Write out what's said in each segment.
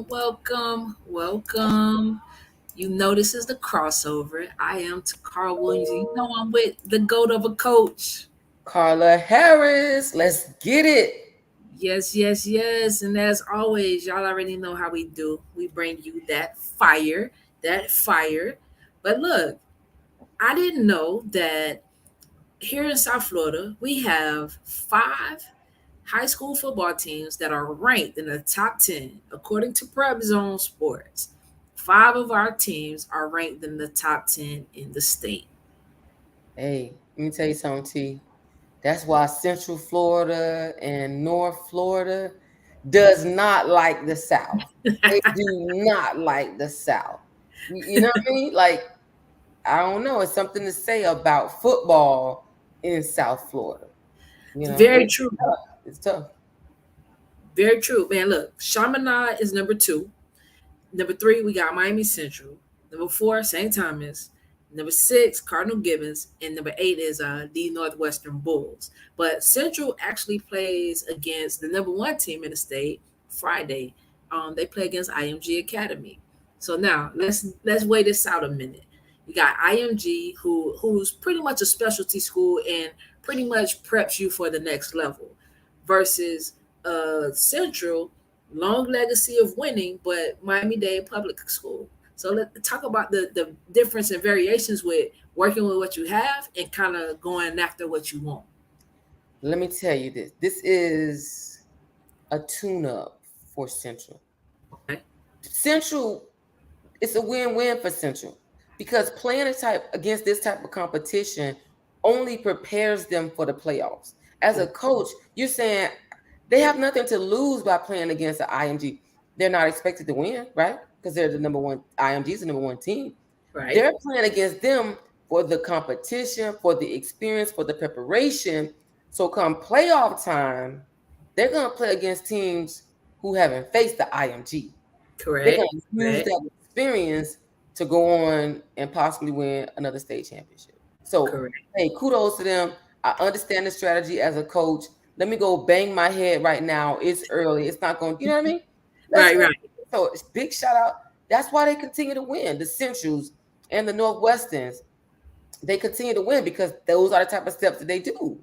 welcome. You know this is the crossover. I am Takara Williams. You know I'm with the GOAT of a coach. Carla Harris, let's get it. Yes. And as always, y'all already know how we do. We bring you that fire. But look, I didn't know that here in South Florida, we have five high school football teams that are ranked in the top 10 according to Prep Zone Sports. Five of our teams are ranked in the top 10 in the state. Hey, let me tell you something, T. That's why Central Florida and North Florida does not like the South. They do not like the South. You know what I mean? Like, I don't know. It's something to say about football in South Florida. You know, Very true. it's tough. Very true. Man, look, Chaminade is number two. Number three, we got Miami Central. Number four, St. Thomas. Number six, Cardinal Gibbons. And number eight is the Northwestern Bulls. But Central actually plays against the number one team in the state Friday. They play against IMG Academy. So now let's weigh this out a minute. You got IMG, who's pretty much a specialty school and pretty much preps you for the next level, versus Central, long legacy of winning, but Miami-Dade public school. So let's talk about the difference and variations with working with what you have and kind of going after what you want. Let me tell you this. This is a tune-up for Central. Okay. Central, it's a win-win for Central because playing against this type of competition only prepares them for the playoffs. As a coach, you're saying they have nothing to lose by playing against the IMG. They're not expected to win, right? Because they're the number one. IMG is the number one team. Right. They're playing against them for the competition, for the experience, for the preparation. So come playoff time, they're going to play against teams who haven't faced the IMG. They're Correct. going to use Correct. that experience to go on and possibly win another state championship. So, Correct. hey, kudos to them. I understand the strategy as a coach. Let me go bang my head right now. It's early. It's not going, you know what I mean? Let's Right. win. Right. So, it's big shout out. That's why they continue to win. The Centrals and the Northwesterns, they continue to win because those are the type of steps that they do.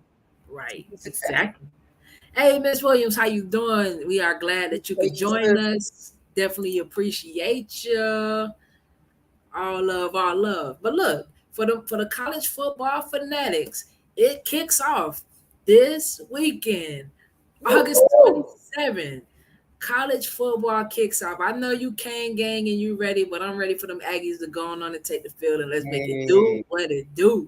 Right. Success. Exactly. Hey, Miss Williams, how you doing? We are glad that you could join us. Definitely appreciate you. All love, all love. But look, for the college football fanatics, it kicks off this weekend, August 27th. College football kicks off. I know you can gang and you ready, but I'm ready for them Aggies to go on and take the field and let's make it do Hey, what it do.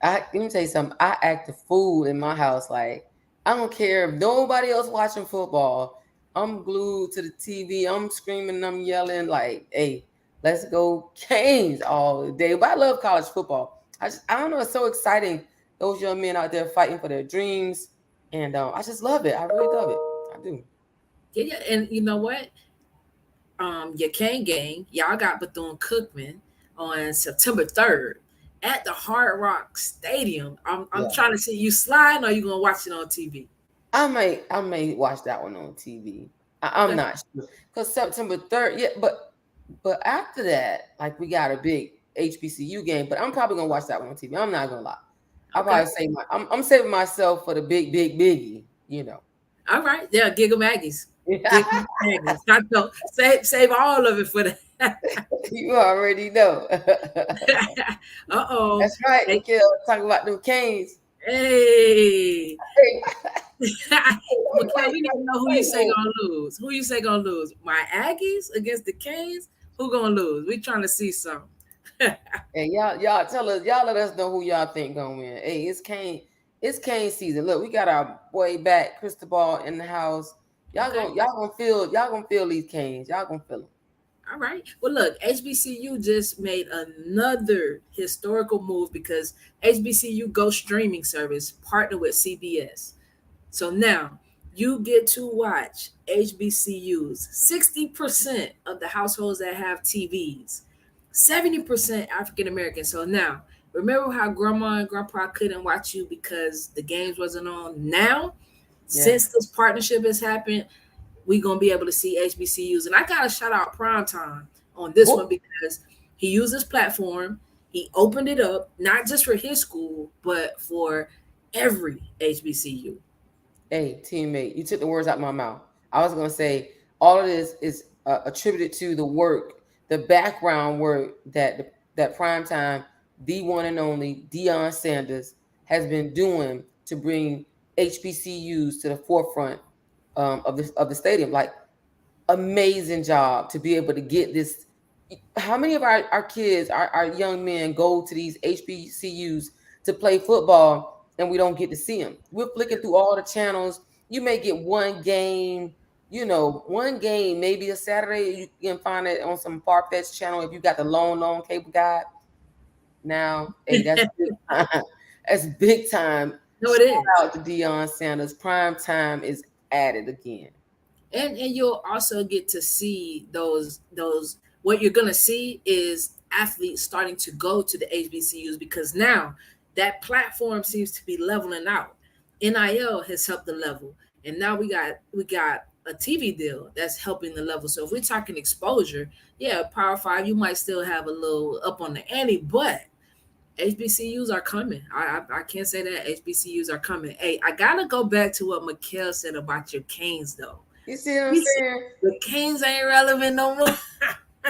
let me tell you something. I act a fool in my house. Like, I don't care if nobody else watching football. I'm glued to the TV. I'm screaming. I'm yelling. Like, hey, let's go Canes all day. But I love college football. I don't know. It's so exciting. Those young men out there fighting for their dreams, and I just love it. I really love it. I do. Yeah, and you know what? Your Kane gang, y'all got Bethune Cookman on September 3rd at the Hard Rock Stadium. I'm Yeah. trying to see you sliding or you gonna watch it on TV. I may watch that one on TV. I'm Okay. not sure because September 3rd. Yeah, but after that, like we got a big HBCU game. But I'm probably gonna watch that one on TV. I'm not gonna lie. I'll Okay. probably say I'm saving myself for the big biggie. You know. All right. Yeah, Giggle Maggies. Giggle Maggies. I know. Save all of it for the You already know. uh-oh. That's right. Hey, Nikhil, talking about them Canes. hey. Hey, Mikhail, we need to know who you wait, say wait. gonna lose. Who you say gonna lose? My Aggies against the Canes? Who gonna lose? We trying to see something. Hey, y'all tell us, y'all let us know who y'all think gonna win. Hey, it's Kane season. Look, we got our boy back, Cristobal in the house. Y'all Okay. gonna y'all gonna feel these Canes. Y'all gonna feel them. All right. Well, look, HBCU just made another historical move because HBCU Go streaming service partnered with CBS. So now you get to watch HBCUs. 60% of the households that have TVs, 70% African American. So now, remember how grandma and grandpa couldn't watch you because the games wasn't on? Now, Yeah. since this partnership has happened, we gonna be able to see HBCUs. And I gotta shout out Primetime on this one because he used this platform. He opened it up not just for his school, but for every HBCU. Hey, teammate, you took the words out of my mouth. I was going to say all of this is attributed to the work, the background work that Primetime, the one and only Deion Sanders, has been doing to bring HBCUs to the forefront of the stadium. Like, amazing job to be able to get this. How many of our kids, our young men go to these HBCUs to play football and we don't get to see them? We're flicking through all the channels. You may get one game, one game, maybe a Saturday. You can find it on some far-fetched channel if you got the long cable guide. Now, hey, that's big time. That's big time. No, it Shout is. out to Deion Sanders. Prime time is added again. And you'll also get to see those what you're gonna see is athletes starting to go to the HBCUs because now that platform seems to be leveling out. NIL has helped the level, and now we got a TV deal that's helping the level. So if we're talking exposure, yeah, Power Five, you might still have a little up on the ante, but HBCUs are coming. I can't say that HBCUs are coming. Hey, I gotta go back to what Mikhail said about your Canes though. You see what I'm He said saying? the Canes ain't relevant no more.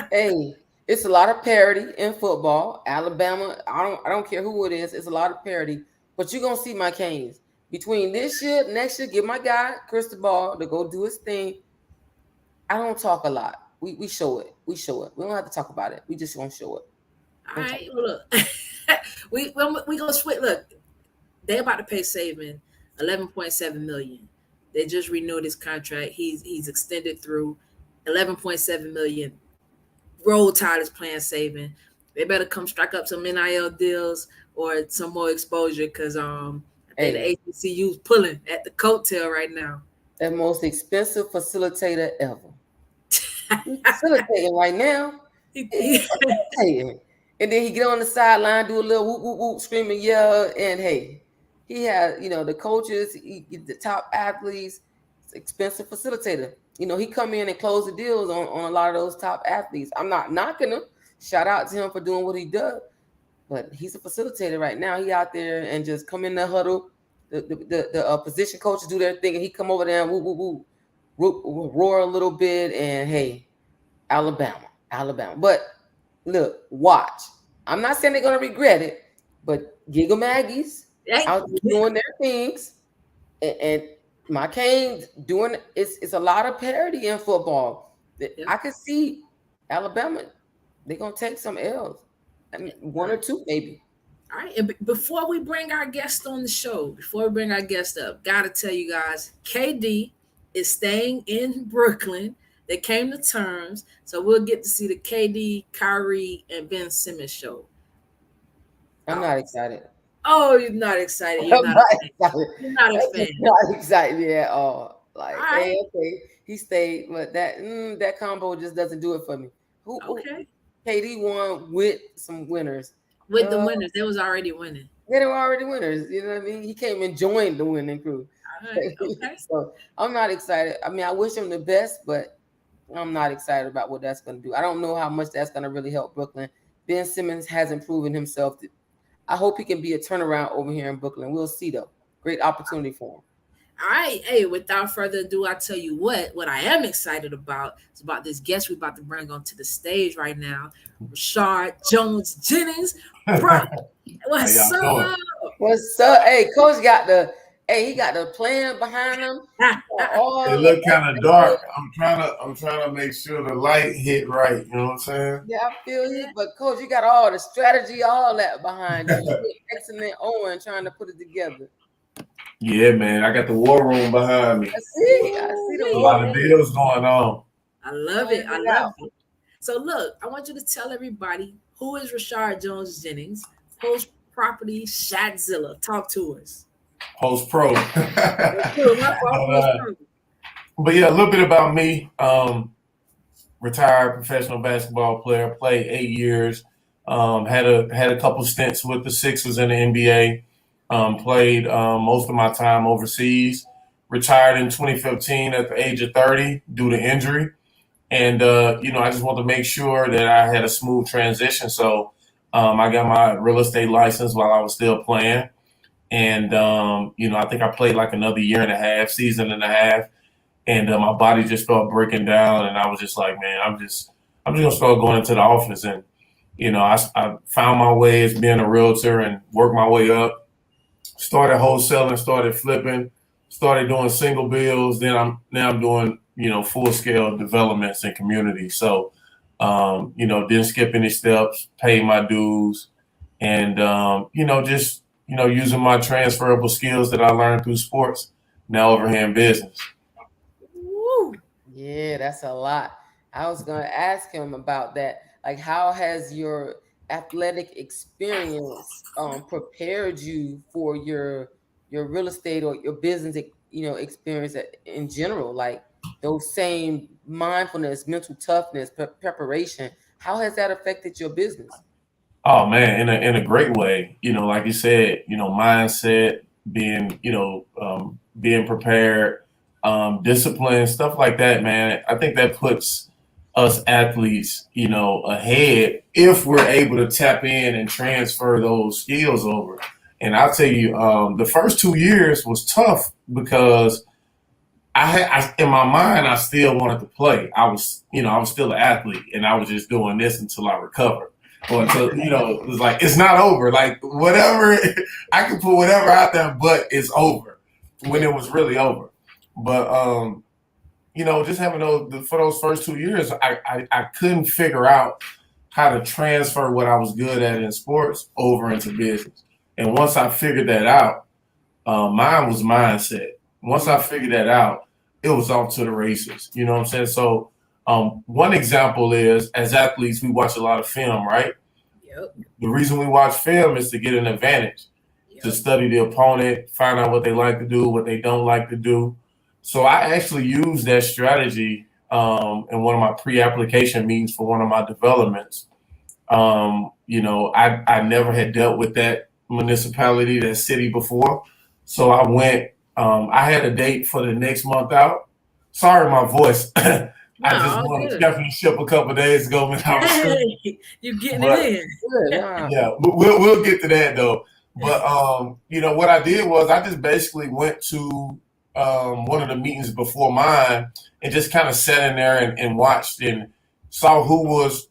Hey, it's a lot of parity in football. Alabama, I don't care who it is. It's a lot of parity. But you're gonna see my Canes between this year, next year. Give my guy Cristobal to go do his thing. I don't talk a lot. We show it. We show it. We don't have to talk about it. We just gonna show it. All right, well, look, we gonna switch. Look, they about to pay Saban 11.7 million. They just renewed his contract. He's extended through 11.7 million. Roll Tide is playing Saban. They better come strike up some NIL deals or some more exposure because I think the Hey, HBCU's pulling at the coattail right now. that most expensive facilitator ever. He's facilitating right now. He's facilitating. And then he get on the sideline, do a little whoop, whoop, whoop, screaming, yell, and hey, he has, the coaches, the top athletes, it's expensive facilitator. He come in and close the deals on a lot of those top athletes. I'm not knocking him. Shout out to him for doing what he does. But he's a facilitator right now. He out there and just come in the huddle. The position coaches do their thing, and he come over there and whoop, whoop, whoop, roar a little bit, and hey, Alabama. But look, watch. I'm not saying they're gonna regret it, but Giggle Maggies out there doing their things, and my Canes doing it's a lot of parity in football. I can see Alabama. They're gonna take some L's. I mean, one or two maybe. All right, and before we bring our guest on the show, before we bring our guest up, gotta tell you guys, KD is staying in Brooklyn. They came to terms, so we'll get to see the KD, Kyrie, and Ben Simmons show. I'm not excited. Oh, you're not excited. You're I'm not not a fan. excited. You're not a I'm fan. not excited at all. Like, All hey, right. okay, he stayed, but that combo just doesn't do it for me. Who Okay. KD won with some winners. With the winners, they was already winning. They were already winners. You know what I mean? He came and joined the winning crew. All right. Okay. So I'm not excited. I mean, I wish him the best, but I'm not excited about what that's going to do. I don't know how much that's going to really help Brooklyn. Ben Simmons hasn't proven himself. I hope he can be a turnaround over here in Brooklyn. We'll see, though. Great opportunity for him. All right. Hey, without further ado, I tell you what I am excited about is about this guest we're about to bring onto the stage right now, Rashad Jones-Jennings. Bro, what's up? What's up? Hey, Coach got he got the plan behind him. It look kind of dark. I'm trying to make sure the light hit right. You know what I'm saying? Yeah, I feel you. But Coach, you got all the strategy, all that behind you. You did excellent on trying to put it together. Yeah, man. I got the war room behind me. I see the a lot of deals going on. I love it. I love it. So look, I want you to tell everybody who is Rashad Jones-Jennings, Post Property Shadzilla. Talk to us. Post Pro. But yeah, a little bit about me. Retired professional basketball player, played 8 years. Had a couple stints with the Sixers in the NBA. Played most of my time overseas. retired in 2015 at the age of 30 due to injury. And, I just want to make sure that I had a smooth transition. So I got my real estate license while I was still playing. And, I think I played like another year and a half, season and a half. And my body just started breaking down. And I was just like, man, I'm just going to start going into the office. And, I found my way as being a realtor and worked my way up. Started wholesaling, started flipping, started doing single bills. Then I'm doing, full scale developments in community. So, didn't skip any steps, paid my dues, and just using my transferable skills that I learned through sports now over here in business. Woo. Yeah, that's a lot. I was going to ask him about that. Like, how has your athletic experience prepared you for your real estate or your business, experience in general? Like those same mindfulness, mental toughness, preparation. How has that affected your business? Oh man, in a great way. Like you said, mindset, being prepared, discipline, stuff like that, man. I think that puts us athletes, ahead if we're able to tap in and transfer those skills over. And I'll tell you, the first 2 years was tough because in my mind, I still wanted to play. I was still an athlete, and I was just doing this until I recovered, or until it was like it's not over. Like whatever, I can put whatever out there, but it's over when it was really over. But just having for those first 2 years, I couldn't figure out how to transfer what I was good at in sports over into business. And once I figured that out, mine was mindset. Once I figured that out, it was off to the races. You know what I'm saying? So one example is, as athletes, we watch a lot of film, right? Yep. The reason we watch film is to get an advantage, to study the opponent, find out what they like to do, what they don't like to do. So I actually used that strategy in one of my pre-application meetings for one of my developments. I never had dealt with that municipality, that city before. So I went, I had a date for the next month out. Sorry, my voice. I just won a championship a couple of days ago. Man, hey, you're getting it in. Yeah, we'll get to that though. But what I did was I just basically went to one of the meetings before mine and just kind of sat in there and watched and saw who was,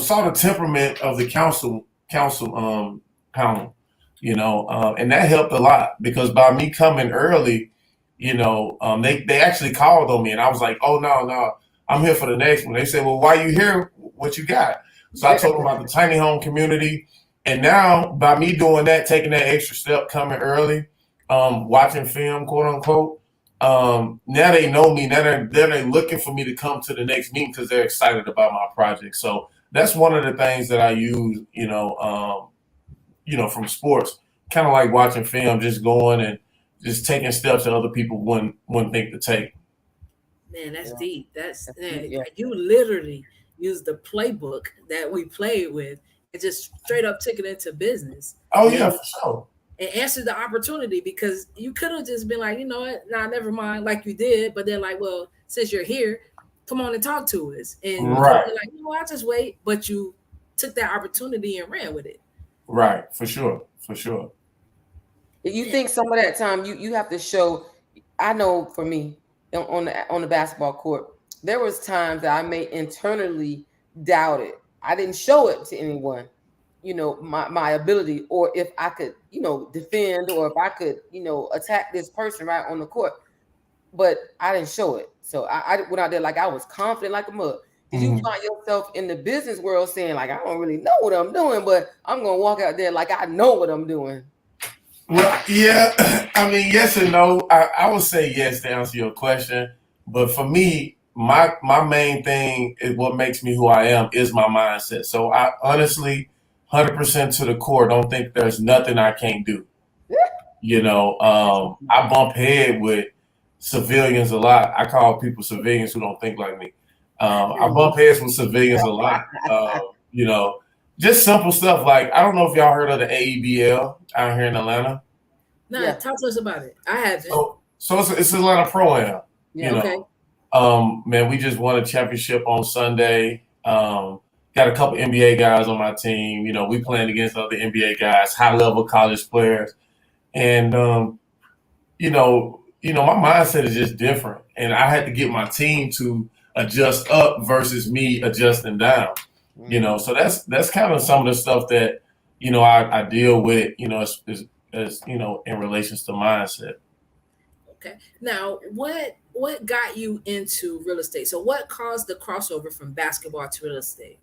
saw the temperament of the council panel, and that helped a lot because by me coming early, they actually called on me and I was like, oh no, I'm here for the next one. They said, well, why you here? What you got? So I told them about the tiny home community. And now by me doing that, taking that extra step, coming early, watching film, quote unquote, now they know me. Now they're looking for me to come to the next meeting because they're excited about my project. So that's one of the things that I use, from sports, kind of like watching film, just going and just taking steps that other people wouldn't think to take. Man, that's deep. You literally used the playbook that we played with and just straight up took it into business. Oh yeah, for sure. And answered the opportunity because you could have just been like, you know what, nah, never mind, like you did. But they're like, well, since you're here, come on and talk to us. And you could be like, I'll just wait. But you took that opportunity and ran with it. Right, for sure. You think some of that time you have to show. I know for me on the basketball court, there was times that I may internally doubt it. I didn't show it to anyone, my ability, or if I could, defend, or if I could, attack this person right on the court. But I didn't show it. So I went out there like I was confident like a mug. Did you find yourself in the business world saying like, I don't really know what I'm doing, but I'm going to walk out there like I know what I'm doing? Well, yeah. I mean, yes and no. I would say yes to answer your question. But for me, my main thing is what makes me who I am is my mindset. So I honestly, 100% to the core, don't think there's nothing I can't do. I bump head with civilians a lot. I call people civilians who don't think like me. I bump heads with civilians a lot. Just simple stuff like, I don't know if y'all heard of the AEBL out here in Atlanta. No, talk to us about it. I haven't. So it's Atlanta Pro-Am, you Yeah. Okay. know. Man, we just won a championship on Sunday. Got a couple NBA guys on my team. You know, we playing against other NBA guys, high level college players, and my mindset is just different, and I had to get my team to adjust up versus me adjusting down. So that's kind of some of the stuff that I deal with. As in relations to mindset. Okay. Now, what got you into real estate? So, what caused the crossover from basketball to real estate?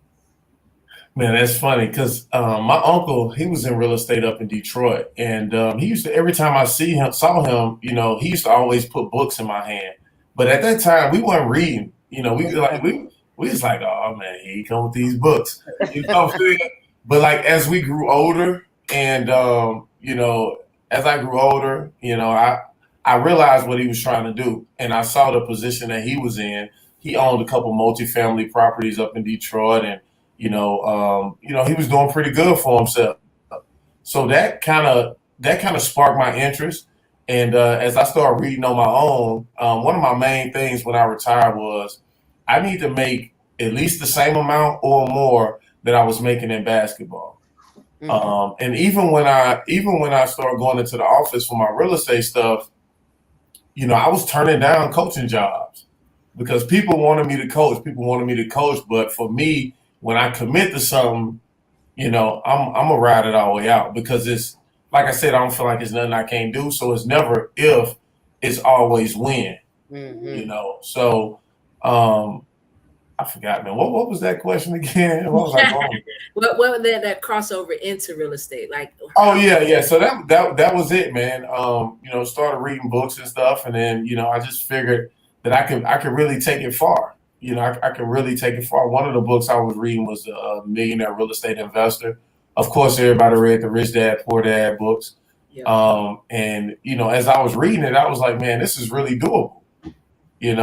Man, that's funny because my uncle, he was in real estate up in Detroit, and he used to every time I saw him, he used to always put books in my hand. But at that time, we weren't reading. We was like, oh man, here he come with these books. You know what I'm saying? But like as we grew older, and as I grew older, I realized what he was trying to do, and I saw the position that he was in. He owned a couple multifamily properties up in Detroit, and he was doing pretty good for himself. So that kind of sparked my interest. And as I started reading on my own, one of my main things when I retired was I need to make at least the same amount or more that I was making in basketball. And even when I started going into the office for my real estate stuff, I was turning down coaching jobs because people wanted me to coach. People wanted me to coach, but for me, when I commit to something, I'm gonna ride it all the way out because it's like I said, I don't feel like it's nothing I can't do. So it's never if, it's always when. So I forgot, man. What was that question again? What was I going? What that crossover into real estate? Like, Oh yeah. So that was it, man. Started reading books and stuff, and then I just figured that I could really take it far. I can really take it far. One of the books I was reading was the Millionaire Real Estate Investor. Of course, everybody read the Rich Dad Poor Dad books. And as I was reading it, I was like, man, this is really doable. And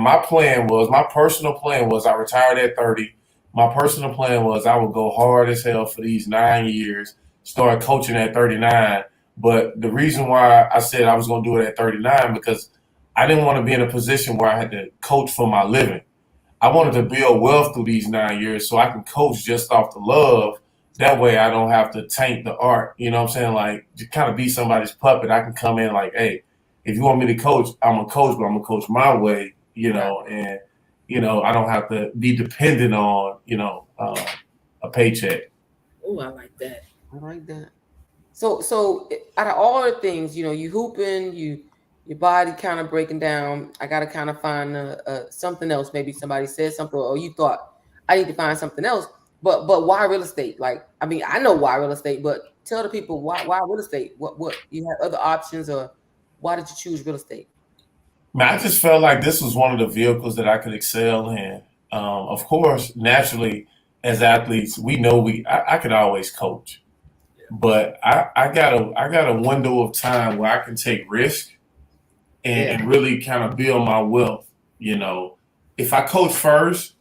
my personal plan was I retired at 30. My personal plan was I would go hard as hell for these 9 years, start coaching at 39. But the reason why I said I was going to do it at 39 because I didn't want to be in a position where I had to coach for my living. I wanted to build wealth through these 9 years so I can coach just off the love. That way I don't have to taint the art. You know what I'm saying? Like, to kind of be somebody's puppet. I can come in like, hey, if you want me to coach, I'm a coach, but I'm going to coach my way, and, I don't have to be dependent on, a paycheck. oh, I like that. I like that. So out of all the things, you hooping, your body kind of breaking down. I got to kind of find something else. Maybe somebody said something, or you thought I need to find something else. But why real estate? Like, I mean, I know why real estate, but tell the people why real estate. What you have other options, or why did you choose real estate? Man, I just felt like this was one of the vehicles that I could excel in. Of course, naturally, as athletes, we know I could always coach, but I got a window of time where I can take risk and really kind of build my wealth. If I coach first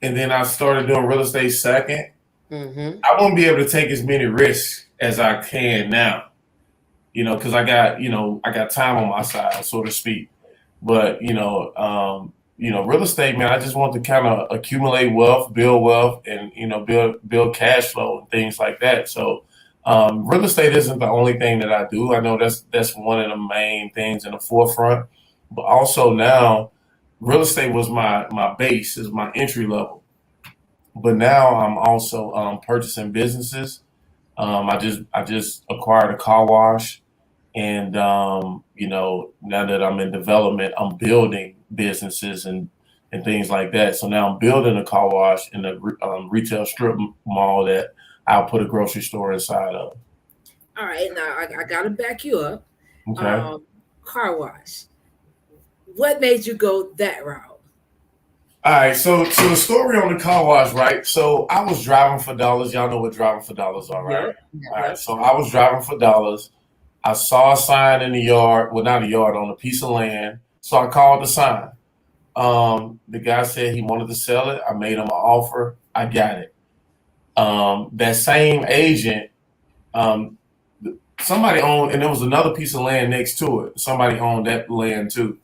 and then I started doing real estate second, I won't be able to take as many risks as I can now. Because I got time on my side, so to speak. But real estate, man, I just want to kind of accumulate wealth, and build cash flow and things like that. So real estate isn't the only thing that I do. I know that's one of the main things in the forefront. But also now, real estate was my base, is my entry level. But now I'm also purchasing businesses. I just acquired a car wash. And now that I'm in development, I'm building businesses and things like that. So now I'm building a car wash in a retail strip mall that I'll put a grocery store inside of. All right, now I gotta back you up. Okay. Car wash. What made you go that route? All right. So the story on the car wash, right? So I was driving for dollars. Y'all know what driving for dollars are, right? Yep. All right. So I was driving for dollars. I saw a sign in the yard, well, not a yard, on a piece of land. So I called the sign. The guy said he wanted to sell it. I made him an offer. I got it. That same agent, somebody owned, and there was another piece of land next to it. Somebody owned that land too.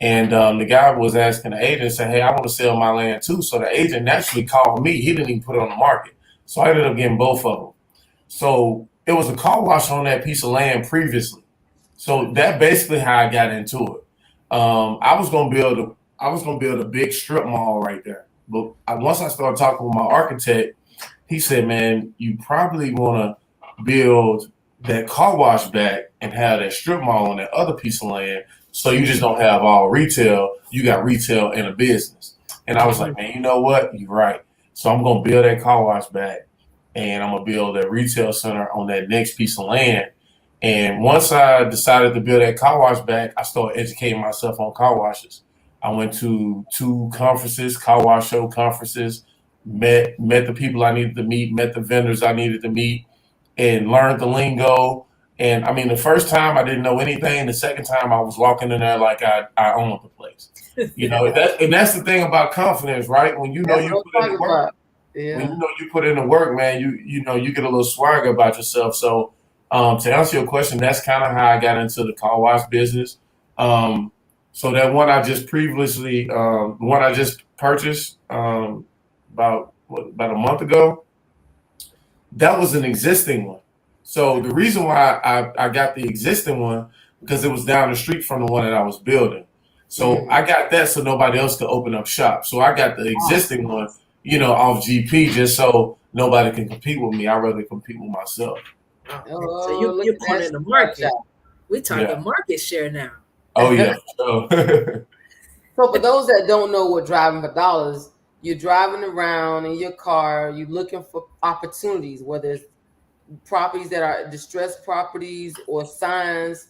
And the guy was asking the agent, said, "Hey, I want to sell my land too." So the agent naturally called me. He didn't even put it on the market. So I ended up getting both of them. So it was a car wash on that piece of land previously. So that basically how I got into it. I was gonna build a big strip mall right there. But once I started talking with my architect, he said, "Man, you probably want to build that car wash back and have that strip mall on that other piece of land, so you just don't have all retail. You got retail and a business." And I was like, "Man, you know what? You're right." So I'm gonna build that car wash back, and I'm gonna build a retail center on that next piece of land. And once I decided to build that car wash back, I started educating myself on car washes. I went to 2 conferences, car wash show conferences, met the people I needed to meet, met the vendors I needed to meet, and learned the lingo. And I mean, the first time I didn't know anything. The second time I was walking in there like I owned the place. And that's the thing about confidence, right? When you know That's you what put I'm in the talking work, about. when Yeah. you know you put in the work, man, you get a little swagger about yourself. So to answer your question, that's kind of how I got into the car wash business. Um, so that one I just previously, the one I just purchased about a month ago, that was an existing one. So the reason why I got the existing one because it was down the street from the one that I was building. So Mm. I got that so nobody else could open up shop. So I got the existing one, off GP just so nobody can compete with me. I'd rather compete with myself. Oh, so Oh, you look you're at that cornering the shot. market. We're Yeah. talking market share now. Oh yeah. So So for those that don't know what driving for dollars, you're driving around in your car, you're looking for opportunities, whether it's properties that are distressed properties or signs,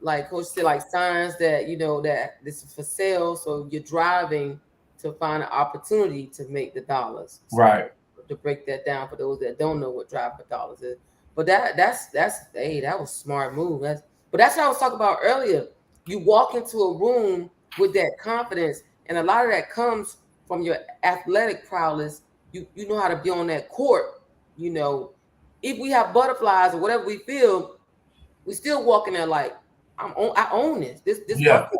like Coach said, like signs that that this is for sale. So you're driving to find an opportunity to make the dollars. So right. to break that down for those that don't know what driving for dollars is. But that's hey, that was a smart move. That's what I was talking about earlier. You walk into a room with that confidence, and a lot of that comes from your athletic prowess. You know how to be on that court, you know, if we have butterflies or whatever we feel, we still walking there like I own this. This my Yeah. car,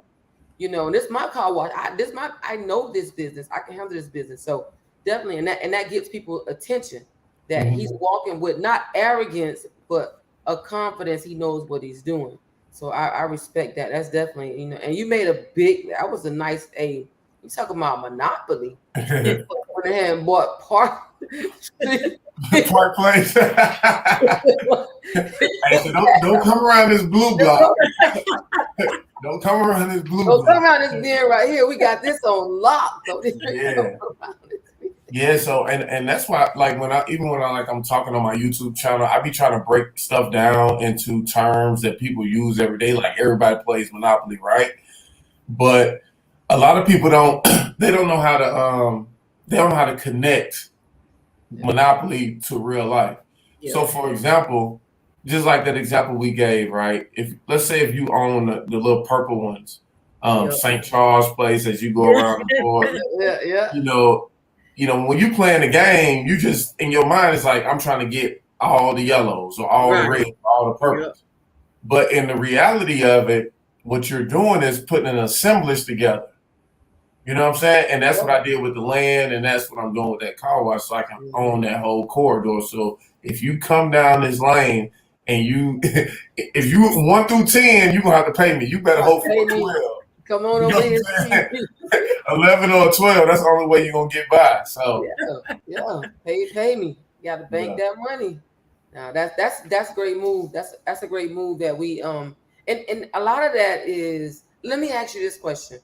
and this my car wash. I know this business. I can handle this business. So definitely, and that gets people attention that Mhm. he's walking with not arrogance but a confidence. He knows what he's doing. So I respect that. That's definitely And you made a big. That was a nice a. You talking about monopoly? You went ahead and bought part. Park Place. Hey, so don't come around this blue block. Don't come around this blue So block. somehow this being right here, we got this on lock. So Yeah. Yeah, so and that's why like when I'm talking on my YouTube channel, I be trying to break stuff down into terms that people use every day. Like everybody plays Monopoly, right? But a lot of people don't they don't know how to connect Monopoly to real life. Yeah. So for example, just like that example we gave, right? If let's say if you own the little purple ones, Yep. St. Charles Place as you go around the board, yeah. you know, when you playing the game, you just in your mind it's like I'm trying to get all the yellows or all the Right. reds, or all the Yep. purples. But in the reality of it, what you're doing is putting an assemblage together. You know what I'm saying? And that's what I did with the land, and that's what I'm doing with that car wash, so I can own that whole corridor. So if you come down this lane and if you 1 through 10, you're gonna have to pay me. You better hope for Pay a me. 12. Come on You know over what here. I'm saying? 11 or 12. That's the only way you're gonna get by. So Yeah. Pay me. You got to bank yeah. that money. Now that's a great move. That's a great move that we and a lot of that is. Let me ask you this question: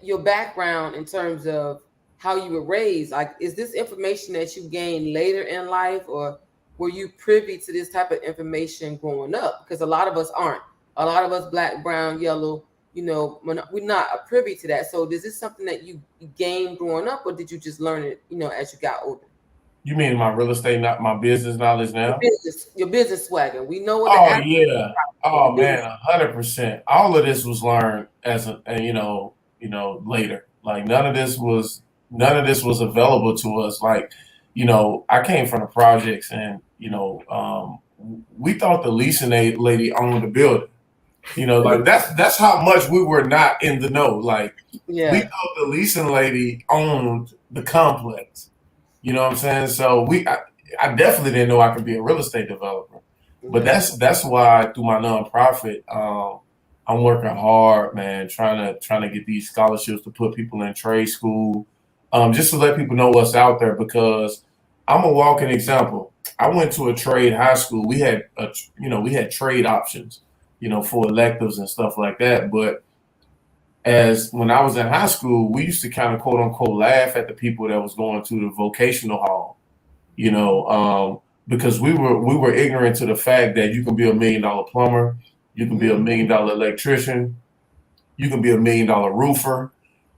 your background in terms of how you were raised, like is this information that you gained later in life, or were you privy to this type of information growing up? Because a lot of us aren't. A lot of us, black, brown, yellow, we're not privy to that. So is this something that you gained growing up, or did you just learn it as you got older? You mean my real estate, not my business knowledge now? Your business swagger, we know what the Oh athletic yeah. but the Oh man, business. 100%. All of this was learned as later. Like none of this was available to us. Like, I came from the projects and we thought the leasing lady owned the building. Like that's how much we were not in the know. Like we Yeah. thought the leasing lady owned the complex. You know what I'm saying? So I definitely didn't know I could be a real estate developer. But Yeah. that's why through my nonprofit, I'm working hard, man, trying to get these scholarships to put people in trade school, just to let people know what's out there because I'm a walking example. I went to a trade high school. We had trade options, for electives and stuff like that. But as when I was in high school, we used to kind of quote unquote laugh at the people that was going to the vocational hall, because we were ignorant to the fact that you can be $1 million plumber, you can be $1 million electrician, you can be $1 million roofer,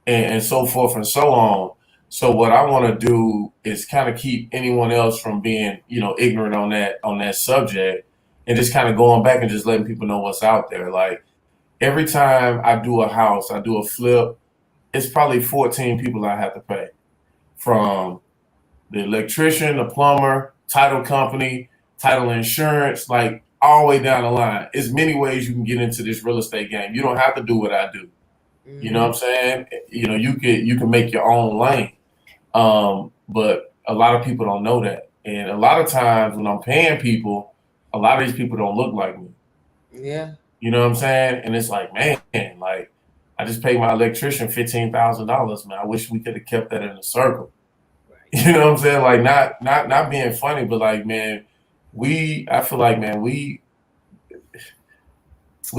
and so forth and so on. So what I want to do is kind of keep anyone else from being, ignorant on that subject, and just kind of going back and just letting people know what's out there. Like every time I do a house, I do a flip, it's probably 14 people I have to pay, from the electrician, the plumber, title company, title insurance, like all the way down the line. There's many ways you can get into this real estate game. You don't have to do what I do. You know what I'm saying? You can make your own lane. But a lot of people don't know that. And a lot of times when I'm paying people, a lot of these people don't look like me. Yeah. You know what I'm saying? And it's like, man, like I just paid my electrician $15,000, man. I wish we could have kept that in the circle. Right. You know what I'm saying? Like not being funny, but like, man, I feel like, man, we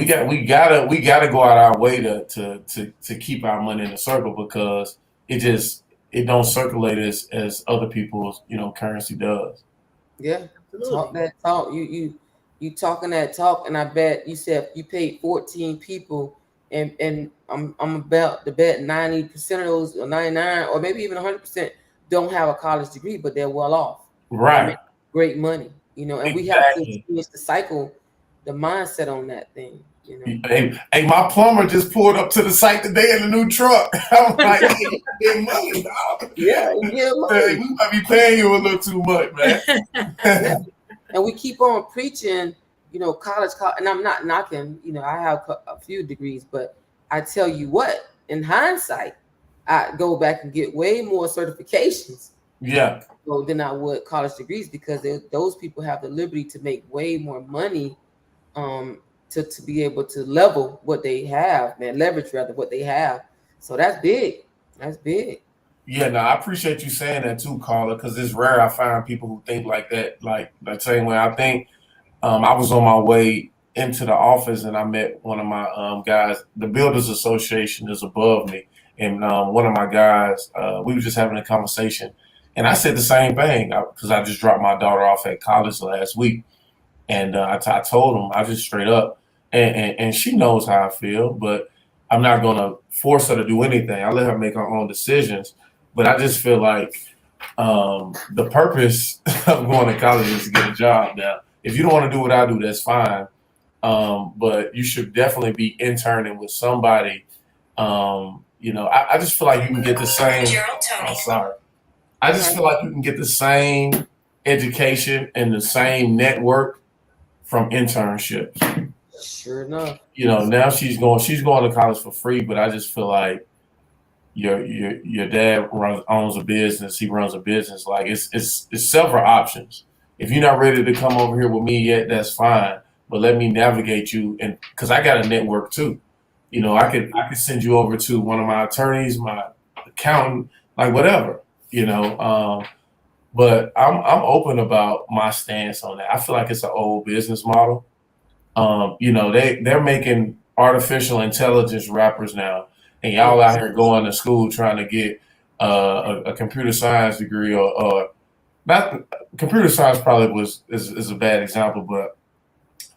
gotta go out our way to keep our money in the circle because it don't circulate as other people's currency does. Yeah. Talk Absolutely. that talk. You talking that talk, and I bet you said you paid 14 people, and I'm about to bet 90% of those, or 99, or maybe even 100% don't have a college degree, but they're well off. They make Right. great money, and we have to Exactly. change the cycle, the mindset on that thing. Hey, my plumber just pulled up to the site today in a new truck. I'm like, hey, you getting money, dog. Yeah, you get Hey, money. we might be paying you a little too much, Yeah. man. And we keep on preaching, college, and I'm not knocking, I have a few degrees, but I tell you what, in hindsight, I go back and get way more certifications Yeah. than I would college degrees because those people have the liberty to make way more money, to be able to level what they have, man, leverage rather what they have. So that's big. That's big. Yeah, no, I appreciate you saying that too, Carla, because it's rare I find people who think like that, like the same way I think. I was on my way into the office and I met one of my guys. The Builders Association is above me, and one of my guys, we were just having a conversation, and I said the same thing because I just dropped my daughter off at college last week, and I told him I just straight up, and she knows how I feel, but I'm not gonna force her to do anything. I let her make her own decisions, but I just feel like the purpose of going to college is to get a job. Now, if you don't want to do what I do, that's fine. But you should definitely be interning with somebody. I just feel like you can get the same. Oh, sorry. I just feel like you can get the same education and the same network from internships. Sure enough. Now she's going to college for free, but I just feel like your dad owns a business. He runs a business. Like it's several options. If you're not ready to come over here with me yet, that's fine. But let me navigate you, and because I got a network too. I could send you over to one of my attorneys, my accountant, like whatever. But I'm open about my stance on that. I feel like it's an old business model. They're making artificial intelligence rappers now, and y'all out here going to school trying to get a computer science degree or not. Computer science probably is a bad example, but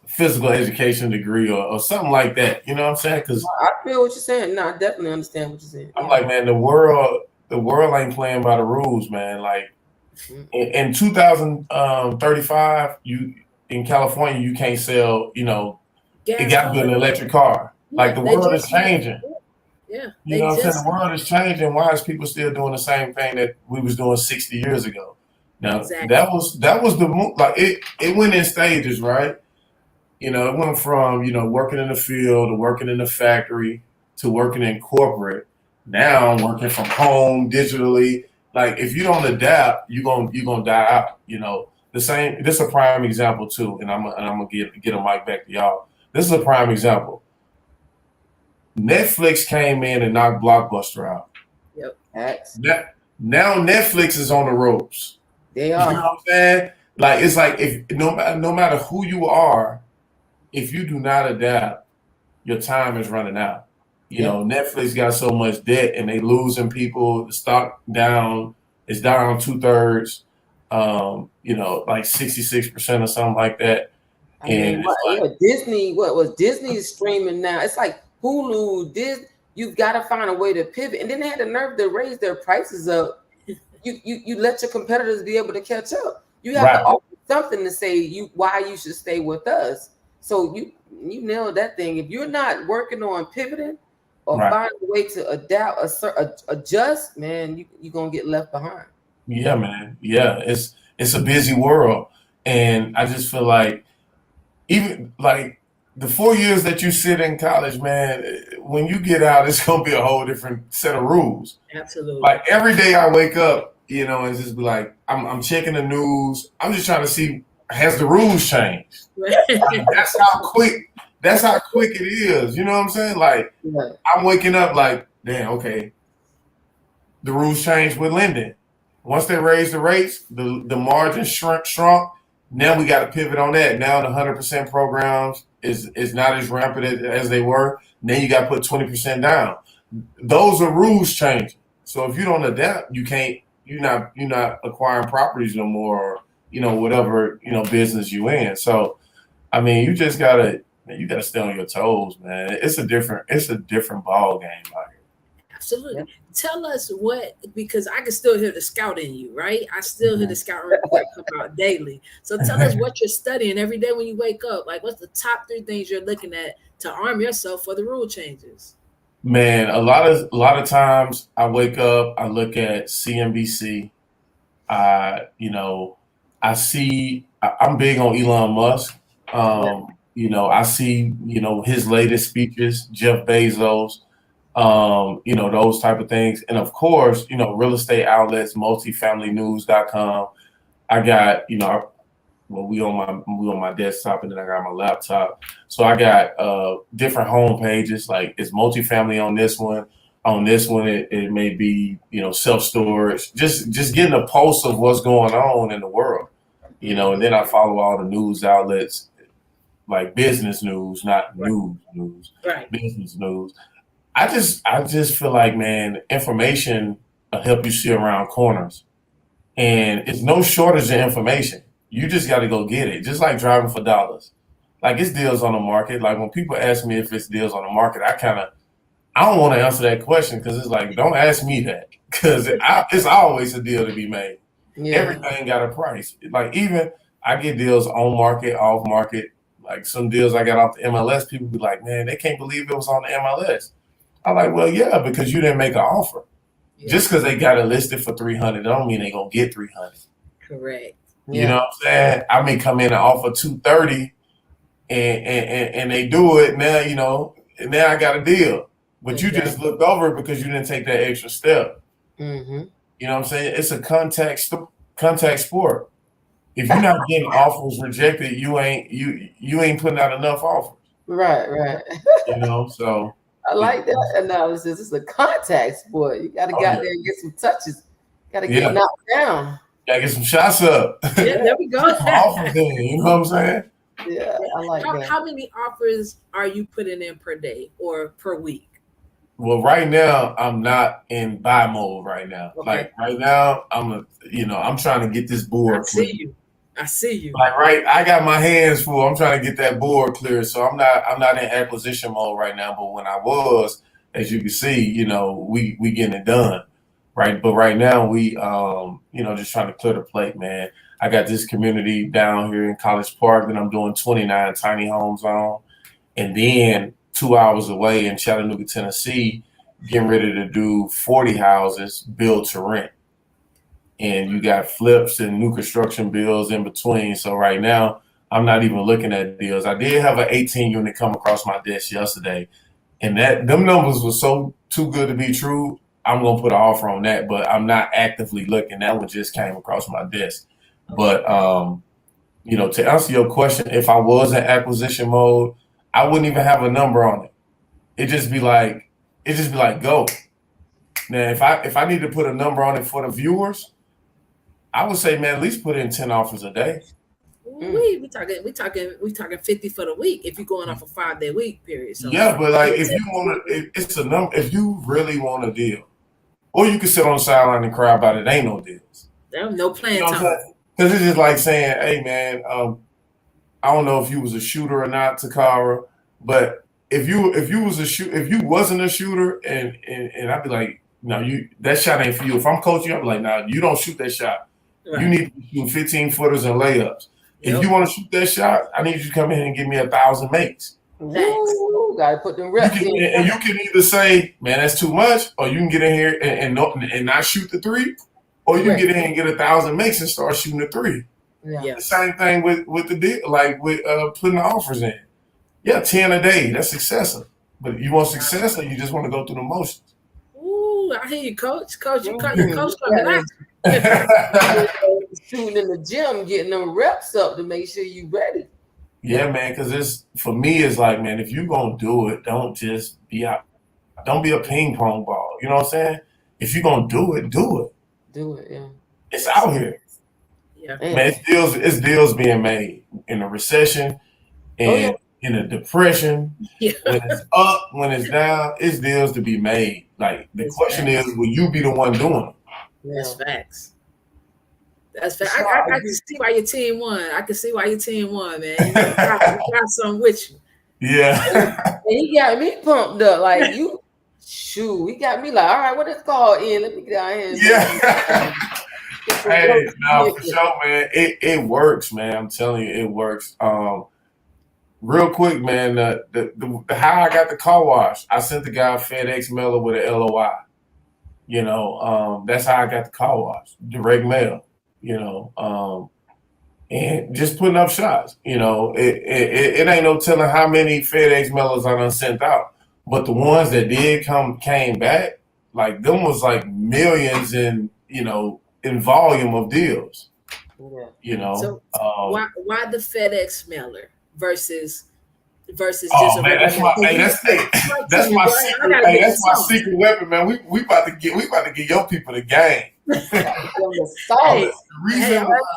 physical education degree or something like that. You know what I'm saying? Because I feel what you're saying. No, I definitely understand what you're saying. I'm like, man, the world ain't playing by the rules, man. Like in 2035, you in California, you can't sell. It got to be an electric car. Like the world is changing. Yeah, You they know what I'm saying? just The world is changing. Why is people still doing the same thing that we was doing 60 years ago? Now Exactly. that was the move. Like it went in stages, right? It went from working in the field to working in the factory to working in corporate. Now I'm working from home digitally. Like if you don't adapt, you're gonna die out. The same. This is a prime example too, and I'm gonna get a mic back to y'all. This is a prime example. Netflix came in and knocked Blockbuster out. Yep. X. Now Netflix is on the ropes. They You know are. what I'm saying? Like it's like if no matter who you are, if you do not adapt, your time is running out. Yeah. Netflix got so much debt and they losing people. The stock down is down 2/3. Like 66% or something like that. I And mean, it's like Disney? What was Disney is streaming now? It's like Hulu. You've got to find a way to pivot, and then they had the nerve to raise their prices up. You let your competitors be able to catch up. You have to offer something to say why you should stay with us. So you nailed that thing. If you're not working on pivoting or find a way to adapt, adjust, man, you're gonna get left behind. Yeah, man. Yeah, it's a busy world, and I just feel like even like the 4 years that you sit in college, man, when you get out, it's gonna be a whole different set of rules. Absolutely. Like every day I wake up, and just be like, I'm checking the news. I'm just trying to see has the rules changed. That's how quick it is. You know what I'm saying? Like I'm waking up like, damn, okay. The rules changed with lending. Once they raised the rates, the margin shrunk. Now we got to pivot on that. Now the 100% programs is not as rampant as they were. Now you got to put 20% down. Those are rules changing. So if you don't adapt, you can't. You're not acquiring properties no more, or whatever business you in. So I mean, you just gotta stay on your toes, man. It's a different ball game out here. Absolutely. Tell us because I can still hear the scout in you, right? I still hear the scout report come out daily. So tell us what you're studying every day when you wake up. Like, what's the top 3 things you're looking at to arm yourself for the rule changes? Man, a lot of times I wake up, I look at CNBC. I see. I'm big on Elon Musk. I see his latest speeches, Jeff Bezos. Those type of things. And of course, real estate outlets, multifamilynews.com. I got, we on my desktop and then I got my laptop. So I got different home pages, like it's multifamily on this one. On this one, it may be, self-storage, just getting a pulse of what's going on in the world, and then I follow all the news outlets, like business news, not news, Right. business news. I just feel like, man, information will help you see around corners. And it's no shortage of information. You just got to go get it. Just like driving for dollars. Like it's deals on the market. Like when people ask me if it's deals on the market, I don't want to answer that question because it's like, don't ask me that because it's always a deal to be made. Yeah. Everything got a price. Like even I get deals on market, off market. Like some deals I got off the MLS, people be like, man, they can't believe it was on the MLS. I'm like, well, yeah, because you didn't make an offer. Yeah. Just because they got it listed for 300, don't mean they gonna get 300. Correct. You know what I'm saying? I may come in and offer 230, and they do it now. And now I got a deal, but you just looked over it because you didn't take that extra step. Mm-hmm. You know what I'm saying? It's a contact sport. If you're not getting offers rejected, you ain't putting out enough offers. Right. So. I like that analysis. It's a contact sport. You got to get out there and get some touches. Got to get knocked down. Got to get some shots up. Yeah, there we go. Offers in, you know what I'm saying? Yeah, I like that. How many offers are you putting in per day or per week? Well, right now I'm not in buy mode right now. Okay. Like right now I'm trying to get this board. I see you. Like I got my hands full. I'm trying to get that board clear. So I'm not in acquisition mode right now. But when I was, as you can see, we getting it done. Right. But right now we just trying to clear the plate, man. I got this community down here in College Park that I'm doing 29 tiny homes on. And then 2 hours away in Chattanooga, Tennessee, getting ready to do 40 houses built to rent. and you got flips and new construction bills in between. So right now, I'm not even looking at deals. I did have an 18 unit come across my desk yesterday, and that them numbers were so too good to be true. I'm gonna put an offer on that, but I'm not actively looking. That one just came across my desk. But to answer your question, if I was in acquisition mode, I wouldn't even have a number on it. It just be like go. Now if I need to put a number on it for the viewers, I would say, man, at least put in 10 offers a day. We talking 50 for the week if you're going off a 5-day week period. So Yeah, but like if you want to, it's a number. If you really want a deal, or you can sit on the sideline and cry about it. Ain't no deals. there's no plan You know what I'm time. saying? Because it's just like saying, hey, man, I don't know if you was a shooter or not, Takara, but if you wasn't a shooter, and I'd be like, no, that shot ain't for you. If I'm coaching you, I'd be like, nah, you don't shoot that shot. Right. You need to shoot 15 footers and layups. Yep. If you want to shoot that shot, I need you to come in and give me 1,000 makes. Ooh, gotta put them reps in. And you can either say, man, that's too much, or you can get in here and not shoot the three, or you can get in here and get 1,000 makes and start shooting the three. Yeah. The same thing with the deal, like with putting the offers in. Yeah, 10 a day, that's excessive. But you want success, or you just want to go through the motions? Ooh, I hear you, coach. Coach, your coach coming out. Shooting in the gym, getting them reps up to make sure you ready. Yeah, man, because for me, it's like, man, if you gonna do it, don't be a ping pong ball. You know what I'm saying? If you're gonna do it, do it. Do it, yeah. It's out here. Yeah. Man, it's deals being made in a recession and in a depression. Yeah. When it's up, when it's down, it's deals to be made. Like the question is, will you be the one doing it? That's facts. That's facts. I can see why your team won. I can see why your team won, man. You got something with you. Yeah. And he got me pumped up. Like, you, shoot, he got me like, all right, what is called in? Let me get out here. Yeah. Hey, no, for sure, man. It works, man. I'm telling you, it works. Real quick, man, the how I got the car wash, I sent the guy a FedEx mailer with an LOI. That's how I got the car wash, direct mail. And just putting up shots. It ain't no telling how many FedEx mailers I done sent out, but the ones that came back, like them was like millions in volume of deals. Yeah. So why the FedEx mailer versus just oh man, that's my secret. Hey, that's my secret weapon, man. We about to get your people the game. The sauce.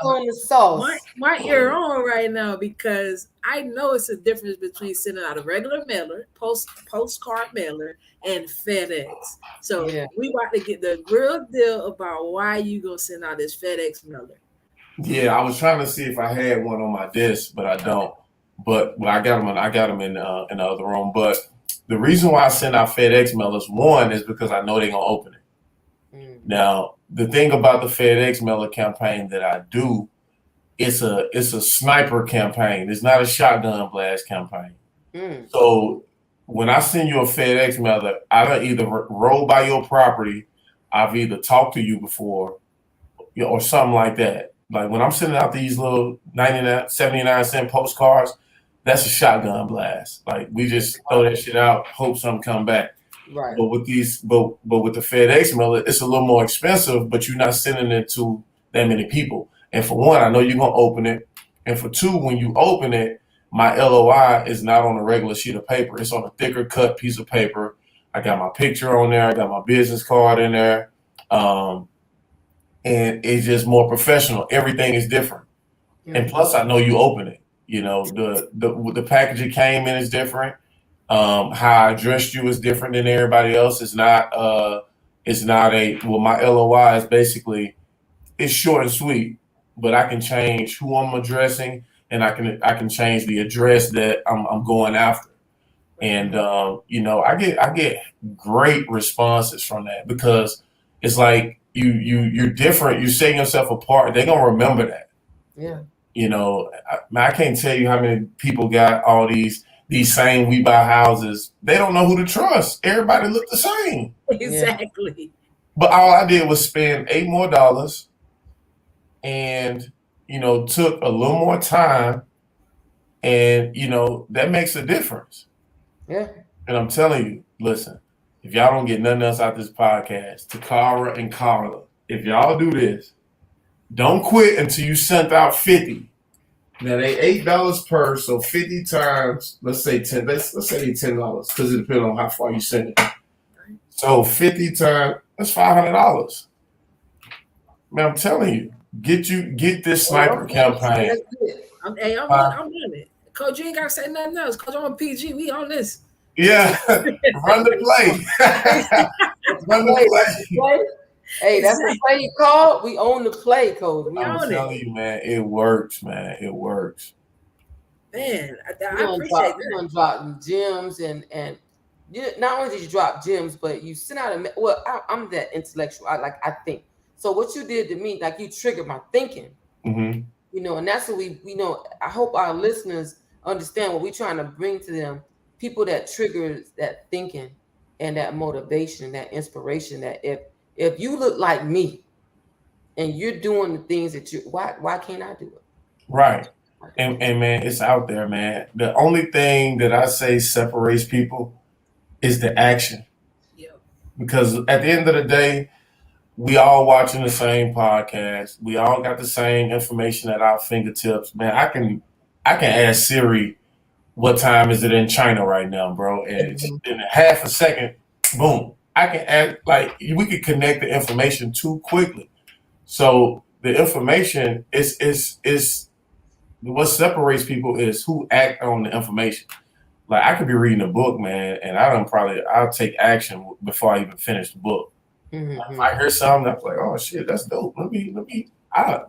On the sauce. My ear on right now because I know it's a difference between sending out a regular mailer, postcard mailer, and FedEx. So we about to get the real deal about why you gonna send out this FedEx mailer. Yeah, I was trying to see if I had one on my desk, but I don't. But I got them in the other room. But the reason why I send out FedEx mailers, one, is because I know they're gonna open it. Now, the thing about the FedEx mailer campaign that I do, it's a sniper campaign. It's not a shotgun blast campaign. So when I send you a FedEx mailer, I don't either roll by your property, I've either talked to you before, or something like that. Like when I'm sending out these little 79-cent postcards, that's a shotgun blast. Like we just throw that shit out, hope something come back. Right. But with the FedEx mailer, it's a little more expensive, but you're not sending it to that many people. And for one, I know you're gonna open it. And for two, when you open it, my LOI is not on a regular sheet of paper. It's on a thicker cut piece of paper. I got my picture on there. I got my business card in there. And it's just more professional. Everything is different. And plus, I know you open it. The package it came in is different. How I addressed you is different than everybody else. It's not my LOI is basically, it's short and sweet, but I can change who I'm addressing and I can change the address that I'm going after. And I get great responses from that because it's like you're different. You're setting yourself apart. They're gonna remember that. Yeah. I can't tell you how many people got all these same We Buy houses. They don't know who to trust. Everybody look the same. Exactly. But all I did was spend $8 more and, took a little more time, and, that makes a difference. Yeah. And I'm telling you, listen, if y'all don't get nothing else out this podcast, Takara and Carla, if y'all do this, don't quit until you sent out 50. Now they $8 per, so 50 times, let's say 10. Let's say $10 because it depends on how far you send it. So 50 times, that's $500. Man, I'm telling you, get this sniper campaign. That's good. I'm on it. Coach, you ain't gotta say nothing else. Coach, I'm on PG. We on this. Yeah, run the play. Run the play. Hey, that's the play you call. We own the play, Coach. I'm telling you, man, it works, man. It works. Man, I appreciate that. We're gonna drop gems and not only did you drop gems, but you sent out a. Well, I'm that intellectual. I think. So what you did to me, like you triggered my thinking. Mm-hmm. And that's what we I hope our listeners understand what we're trying to bring to them. People that triggers that thinking and that motivation, that inspiration. That if you look like me, and you're doing the things that why can't I do it? Right. And man, it's out there, man. The only thing that I say separates people is the action. Yeah. Because at the end of the day, we all watching the same podcast. We all got the same information at our fingertips. Man, I can ask Siri what time is it in China right now, bro? And in a half a second, boom. I can add, we could connect the information too quickly. So the information is what separates people is who act on the information. Like I could be reading a book, man, and I'll take action before I even finish the book. Mm-hmm. If I hear something, I'm like, oh shit, that's dope. I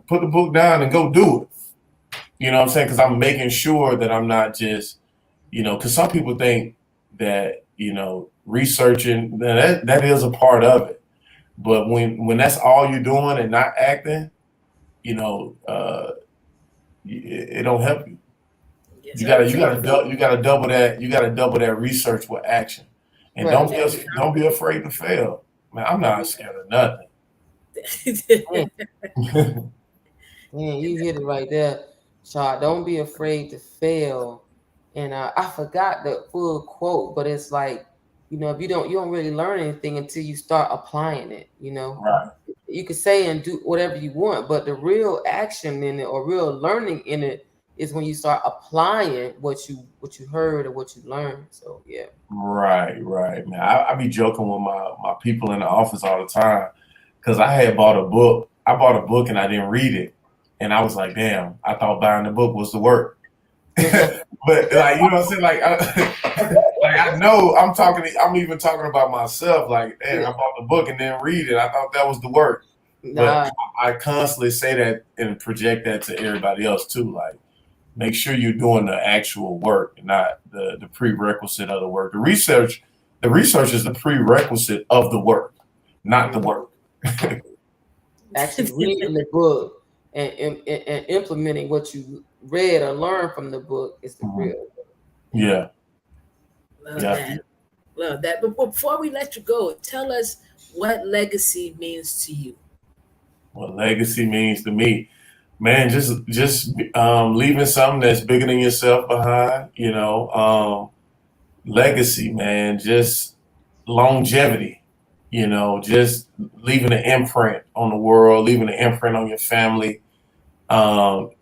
put the book down and go do it. You know what I'm saying? Because I'm making sure that I'm not just, because some people think that, researching, that is a part of it. But when that's all you're doing and not acting, it don't help you. Yes, You gotta double that. You gotta double that research with action, and Right. don't be afraid to fail. Man, I'm not scared of nothing. Man, you hit it right there, Shaw. Don't be afraid to fail. And I forgot the full quote, but it's like, if you don't really learn anything until you start applying it. Right. You can say and do whatever you want, but the real action in it or real learning in it is when you start applying what you heard or what you learned. So yeah. Right, man. I be joking with my people in the office all the time because I had bought a book. I bought a book and I didn't read it, and I was like, damn, I thought buying the book was the work. But you know what I'm saying? I know I'm even talking about myself. Like, damn, I bought the book and didn't read it. I thought that was the work. But I constantly say that and project that to everybody else too. Like, make sure you're doing the actual work, not the prerequisite of the work. The research is the prerequisite of the work, not the work. Actually reading the book and implementing what you read or learned from the book is the real. Yeah. Love that. But before we let you go, tell us what legacy means to you. What legacy means to me, man, just leaving something that's bigger than yourself behind. Legacy, man, just longevity. Just leaving an imprint on the world, leaving an imprint on your family.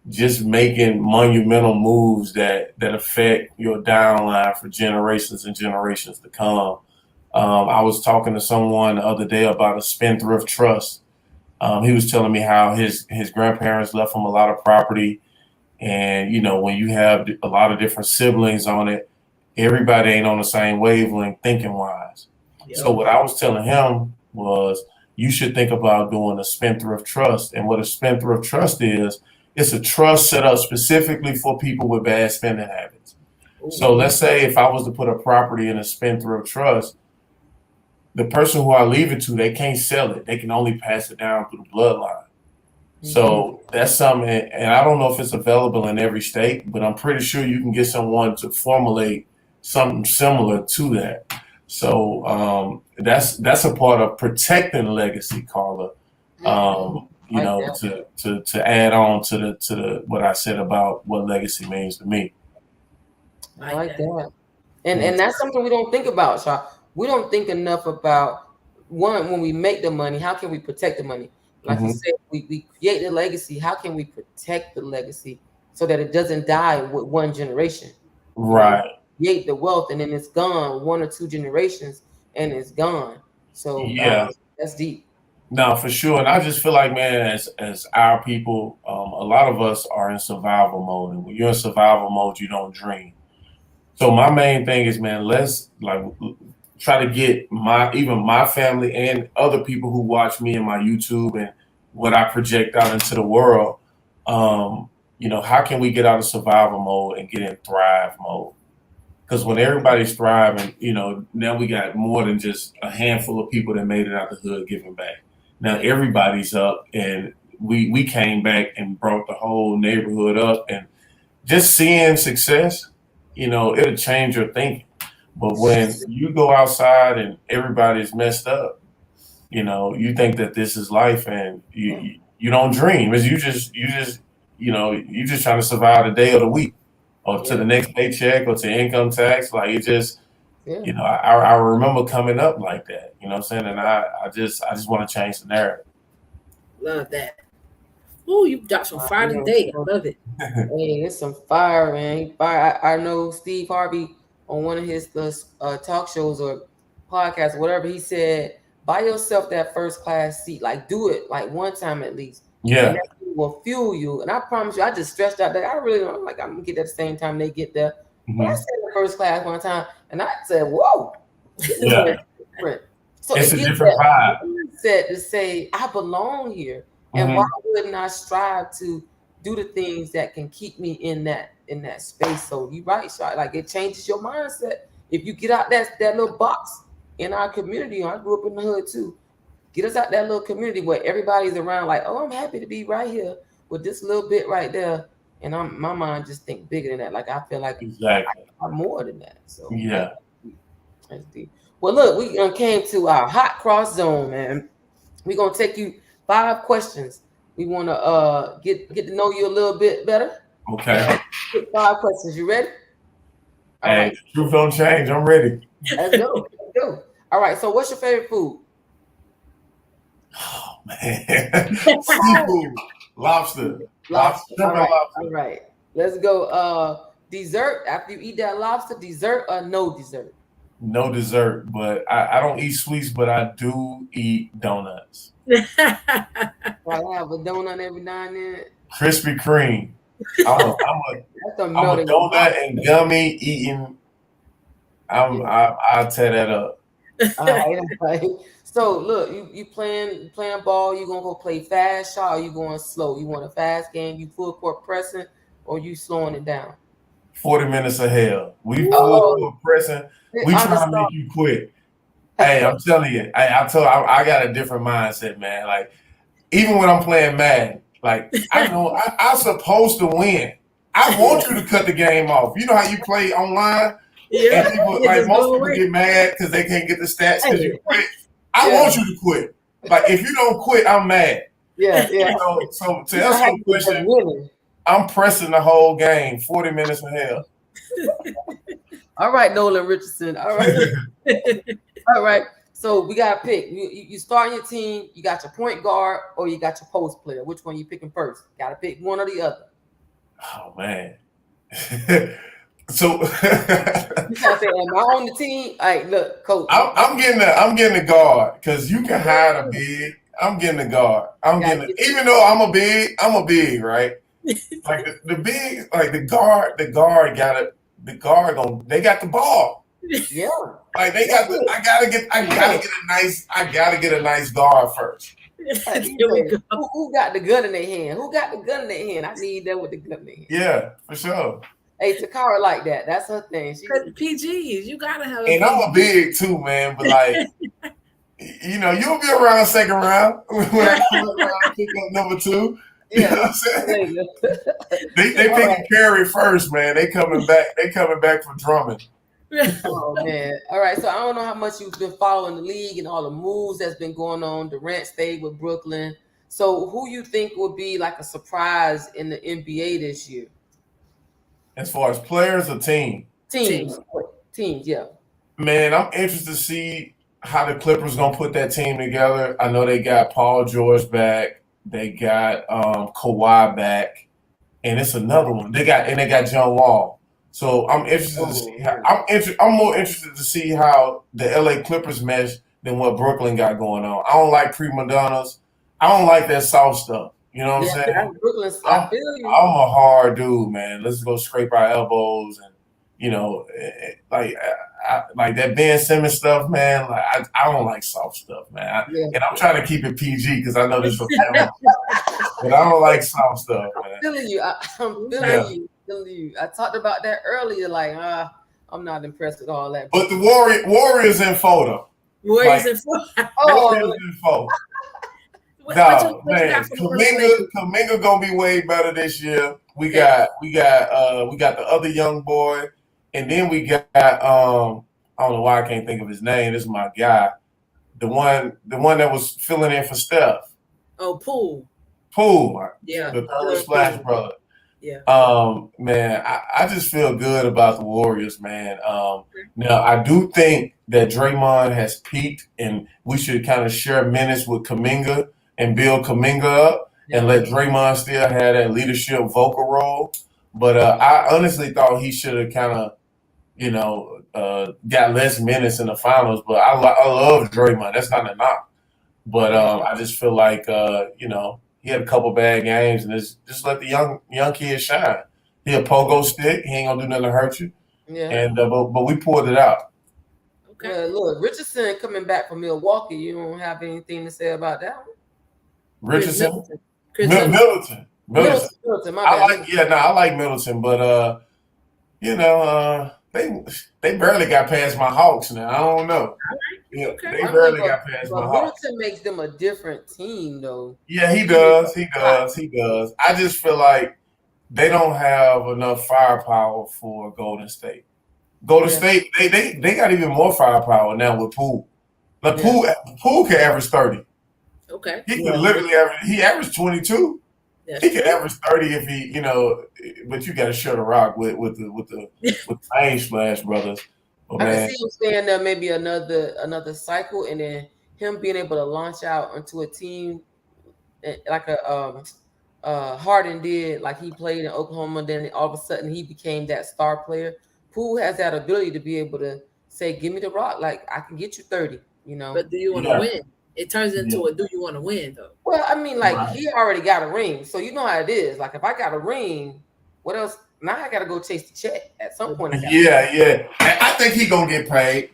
Just making monumental moves that affect your downline for generations and generations to come. I was talking to someone the other day about a spendthrift trust. He was telling me how his grandparents left him a lot of property, and when you have a lot of different siblings on it, everybody ain't on the same wavelength thinking wise. Yep. So what I was telling him was, you should think about doing a spendthrift trust. And what a spendthrift trust is, it's a trust set up specifically for people with bad spending habits. Ooh. So let's say if I was to put a property in a spendthrift trust, the person who I leave it to, they can't sell it. They can only pass it down through the bloodline. Mm-hmm. So that's something, and I don't know if it's available in every state, but I'm pretty sure you can get someone to formulate something similar to that. So that's a part of protecting legacy, Carla. you know, to add on to the what I said about what legacy means to me. I like that. And that's something we don't think about, Shaw. We don't think enough about, one, when we make the money, how can we protect the money? Like you said, we create the legacy. How can we protect the legacy so that it doesn't die with one generation? Right. Create the wealth and then it's gone 1 or 2 generations and it's gone. So that's deep. No, for sure. And I just feel like, man, as our people, a lot of us are in survival mode. And when you're in survival mode, you don't dream. So my main thing is, man, let's like try to get even my family and other people who watch me and my YouTube and what I project out into the world. How can we get out of survival mode and get in thrive mode? Because when everybody's thriving, now we got more than just a handful of people that made it out the hood giving back. Now everybody's up, and we came back and brought the whole neighborhood up, and just seeing success, it'll change your thinking. But when you go outside and everybody's messed up, you think that this is life, and you don't dream. It's you just trying to survive the day or the week, or to the next paycheck, or to income tax. Like it just, I remember coming up like that. You know what I'm saying? And I just want to change the narrative. Love that. Oh, you got some fire today. I love it. Hey, it's some fire, man. Fire. I know Steve Harvey on one of his talk shows or podcasts, or whatever, he said, buy yourself that first class seat. Like, do it like one time at least. Yeah. And that will fuel you. And I promise you, I just stretched out that. I really don't like I'm gonna get that the same time they get there. But I sat in the first class one time and I said, whoa, this is different. So it's a different vibe. Said to say, I belong here. And why wouldn't I strive to do the things that can keep me in that space? So you're right, Shot. Like it changes your mindset. If you get out that little box in our community, I grew up in the hood too. Get us out that little community where everybody's around, like, oh, I'm happy to be right here with this little bit right there. And my mind just think bigger than that. Like I feel like I'm more than that. So that's deep. Well, look, we came to our hot cross zone, man. We're gonna take you 5 questions. We want to get to know you a little bit better. Okay. 5 questions. You ready? All right. Truth don't change. I'm ready. Let's go. All right. So, what's your favorite food? Oh man, seafood, lobster. All right. Let's go. Dessert. After you eat that lobster, dessert or no dessert? No dessert, but I don't eat sweets, but I do eat donuts. I have a donut every now and then. Krispy Kreme. I'm a donut and gummy eating. I'll tear that up. All right. So look, you playing ball. You gonna go play fast shot, or you going slow? You want a fast game? You full court pressing, or you slowing it down? 40 minutes of hell. We full court pressing. We trying to make you quit. Hey, I'm telling you. I got a different mindset, man. Like even when I'm playing Madden, like I know I'm supposed to win. I want you to cut the game off. You know how you play online? Yeah. And people, like most people get mad because they can't get the stats because you quit. I want you to quit. Like if you don't quit, I'm mad. Yeah. So to answer your question, I'm pressing the whole game. 40 minutes of hell. All right, Nolan Richardson. All right. So we got to pick. You start your team. You got your point guard or you got your post player. Which one you picking first? Got to pick one or the other. Oh man. So you gotta say, am I on the team? All right, look, coach. I'm getting the guard because you can hide a big. I'm getting the guard. Even though I'm a big, right? Like the big, like the guard got it. The guard they got the ball. Yeah. Like they got I gotta get a nice guard first. Who got the gun in their hand? I need that with the gun in their hand. Yeah, for sure. Hey, Takara like that. That's her thing. PGs, you gotta have. And I'm a big too, man. But like, you'll be around second round when I come around pick up number 2. You know what I'm saying? they picking Curry first, man. They coming back for Drummond. Oh man! All right, so I don't know how much you've been following the league and all the moves that's been going on. Durant stayed with Brooklyn. So who you think would be like a surprise in the NBA this year? As far as players or team? Teams. Teams, yeah. Man, I'm interested to see how the Clippers gonna put that team together. I know they got Paul George back, they got Kawhi back, and it's another one. They got John Wall. So I'm interested to see how I'm more interested to see how the LA Clippers mesh than what Brooklyn got going on. I don't like prima donnas. I don't like that soft stuff. You know what I'm saying? Brooklyn, I'm, I feel you. I'm a hard dude, man. Let's go scrape our elbows and like that Ben Simmons stuff, man. Like I don't like soft stuff, man. And I'm trying to keep it PG because I know this is a family, but I don't like soft stuff, man. I'm feeling you. I'm feeling you. I talked about that earlier. Like, I'm not impressed with all that. But the Warriors in photo. Warriors in four. Warriors in photo. No, man, Kuminga gonna be way better this year. We got the other young boy, and then we got I don't know why I can't think of his name. This is my guy, the one that was filling in for Steph. Oh, Poole. Yeah, the third Splash brother. Yeah. Man, I just feel good about the Warriors, man. Now I do think that Draymond has peaked, and we should kind of share minutes with Kuminga and build Kuminga up and let Draymond still have that leadership vocal role. But I honestly thought he should have kind of, got less minutes in the finals. But I love Draymond. That's not a knock. But I just feel like, he had a couple bad games, and just let the young kid shine. He a pogo stick. He ain't going to do nothing to hurt you. Yeah. And but we pulled it out. Okay. Well, look, Richardson coming back from Milwaukee. You don't have anything to say about that one? Richardson? Middleton. I like Middleton, but they barely got past my Hawks now. I don't know. They barely got past my Hawks. Middleton makes them a different team, though. Yeah, he does. I just feel like they don't have enough firepower for Golden State. Golden State, they got even more firepower now with Poole. Poole can average 30. Okay. He could literally averaged 22. He could average 30 if he, but you got to shut a rock with the Fame Splash brothers. I can see him staying there maybe another cycle, and then him being able to launch out onto a team like Harden did, like he played in Oklahoma. Then all of a sudden he became that star player. Poole has that ability to be able to say, "Give me the rock, like I can get you 30." But do you want to win? It turns into a do you want to win though? Well, I mean, he already got a ring, so you know how it is. Like if I got a ring, what else? Now I got to go chase the check at some point. I think he gonna get paid.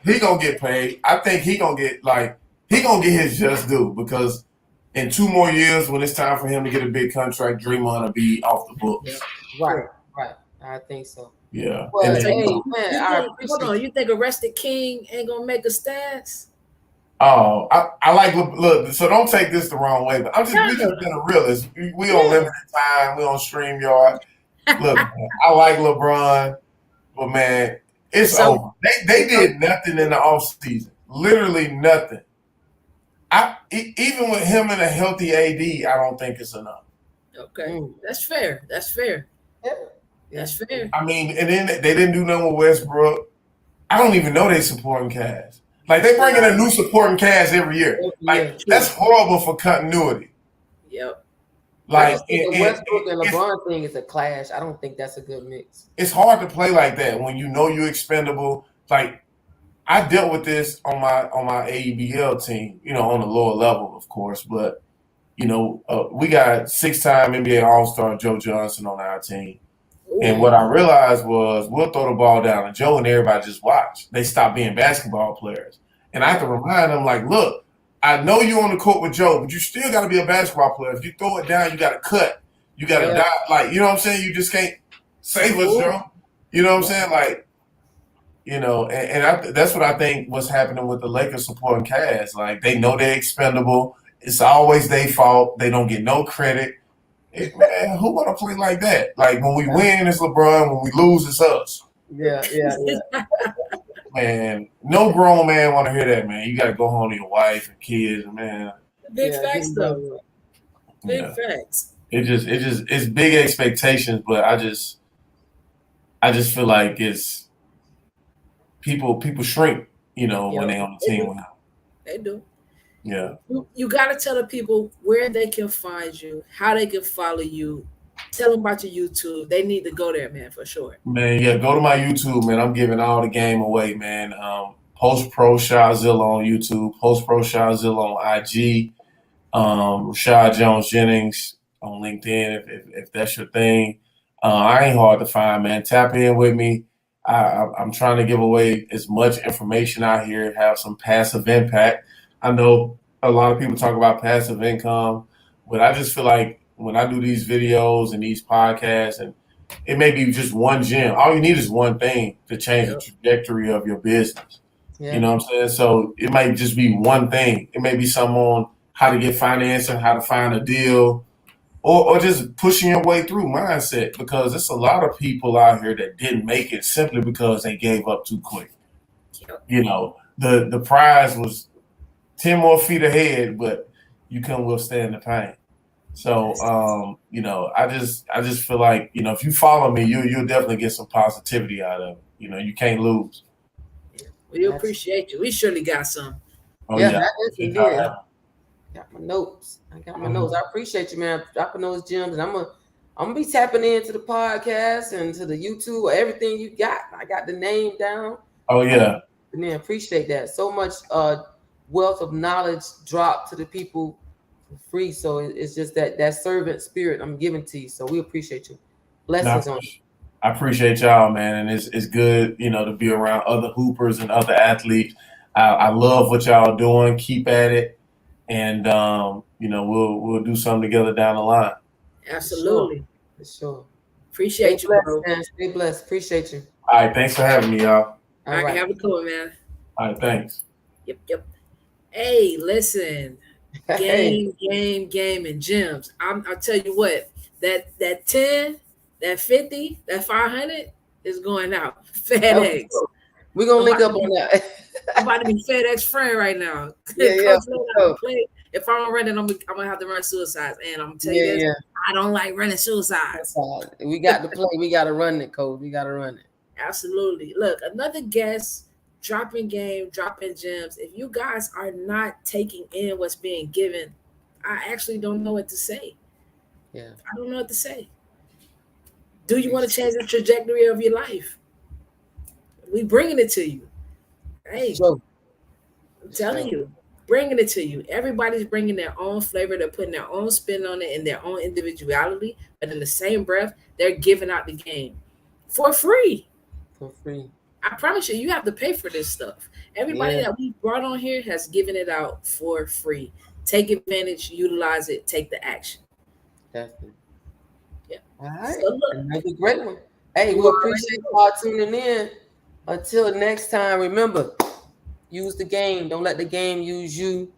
I think he gonna get his just due because in 2 more years, when it's time for him to get a big contract, Draymond will be off the books. Right. I think so. Yeah. Well, hold on. You think Arrested King ain't gonna make a stance? Oh, I like look. So don't take this the wrong way, but we just been a realist. We on limited time. We on StreamYard. Look, man, I like LeBron, but man, it's over. They did nothing in the offseason. Literally nothing. Even with him and a healthy AD, I don't think it's enough. Okay, that's fair. That's fair. I mean, and then they didn't do nothing with Westbrook. I don't even know they supporting cast. Like they bring in a new supporting cast every year. Like that's horrible for continuity. Yep. Like the Westbrook and LeBron thing is a clash. I don't think that's a good mix. It's hard to play like that when you know you're expendable. Like I dealt with this on my AEBL team, on the lower level, of course. But we got 6-time NBA All-Star Joe Johnson on our team. And what I realized was we'll throw the ball down, and Joe and everybody just watch. They stop being basketball players. And I have to remind them, like, look, I know you're on the court with Joe, but you still got to be a basketball player. If you throw it down, you got to cut. You got to die. Like, you know what I'm saying? You just can't save us, Joe. You know what I'm saying? Like, that's what I think was happening with the Lakers supporting cast. Like, they know they're expendable. It's always their fault. They don't get no credit. Man, who want to play like that? Like when we win, it's LeBron. When we lose, it's us. Yeah. Man, no grown man want to hear that, man. You got to go home to your wife and kids, man. Big facts, though. Big Yeah. facts. It's big expectations, but I just feel like it's people shrink, when Yep, they on the they team do. with him. They do. Yeah. You got to tell the people where they can find you, how they can follow you. Tell them about your YouTube. They need to go there, man, for sure. Man, yeah, go to my YouTube, man. I'm giving all the game away, man. Post Pro Shawzilla on YouTube, Post Pro Shawzilla on IG, Rashad Jones-Jennings on LinkedIn if that's your thing. I ain't hard to find, man. Tap in with me. I'm trying to give away as much information out here, have some passive impact. I know a lot of people talk about passive income, but I just feel like when I do these videos and these podcasts, and it may be just one gem. All you need is one thing to change the Yep. trajectory of your business. You Yeah. know what I'm saying? So it might just be one thing. It may be something on how to get financing, how to find a deal, or just pushing your way through mindset, because there's a lot of people out here that didn't make it simply because they gave up too quick. Yep. The prize was 10 more feet ahead, but you couldn't withstand the pain. So I just feel like, if you follow me, you'll definitely get some positivity out of it. You can't lose. We That's, appreciate you. We surely got some. Oh yeah, yeah. I Appreciate definitely y'all did. having Got my notes. I got my me. notes. I appreciate you, man, dropping those gems, and I'm gonna be tapping into the podcast and to the YouTube, everything you got. I got the name down. Oh yeah. And then appreciate that. So much wealth of knowledge dropped to the people for free. So it's just that servant spirit I'm giving to you. So we appreciate you. No, Blessings on you. I appreciate y'all, man, and it's good, to be around other hoopers and other athletes. I love what y'all doing. Keep at it, and we'll do something together down the line. For sure. Absolutely. For sure. Stay Appreciate you, blessed, bro. man. Stay blessed. Appreciate you. All right, thanks for having me, y'all. All All right, right. have a good one, man. All right, thanks. Yep, yep. Hey, listen. Hey. Game, and gems. I'll tell you what, that 10, that 50, that 500 is going out. FedEx. We're gonna I'm link about up to on be, that. I'm about to be FedEx friend right now. Yeah, Coach for let out sure. the play. If I don't run it, I'm gonna have to run suicides. And I'm gonna tell you Yeah, this, yeah. I don't like running suicides. We got to play. We got to run it, coach. We got to run it. Absolutely. Look, another guest, dropping game, dropping gems. If you guys are not taking in what's being given, I actually don't know what to say. Yeah. I don't know what to say. Do you want to change the trajectory of your life? We bringing it to you. Hey, Sure. I'm For telling sure. you, bringing it to you. Everybody's bringing their own flavor. They're putting their own spin on it and their own individuality. But in the same breath, they're giving out the game for free. For free. I promise you, you have to pay for this stuff. Everybody Yeah, that we brought on here has given it out for free. Take advantage, utilize it, take the action. definitely. Yeah. All So right. look, Another great one. Hey, you we already appreciate know. y'all tuning in. Until next time, remember, use the game. Don't let the game use you.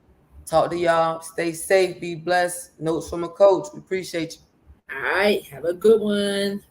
Talk to y'all. Stay safe. Be blessed. Notes from a coach. We appreciate you. All right, have a good one.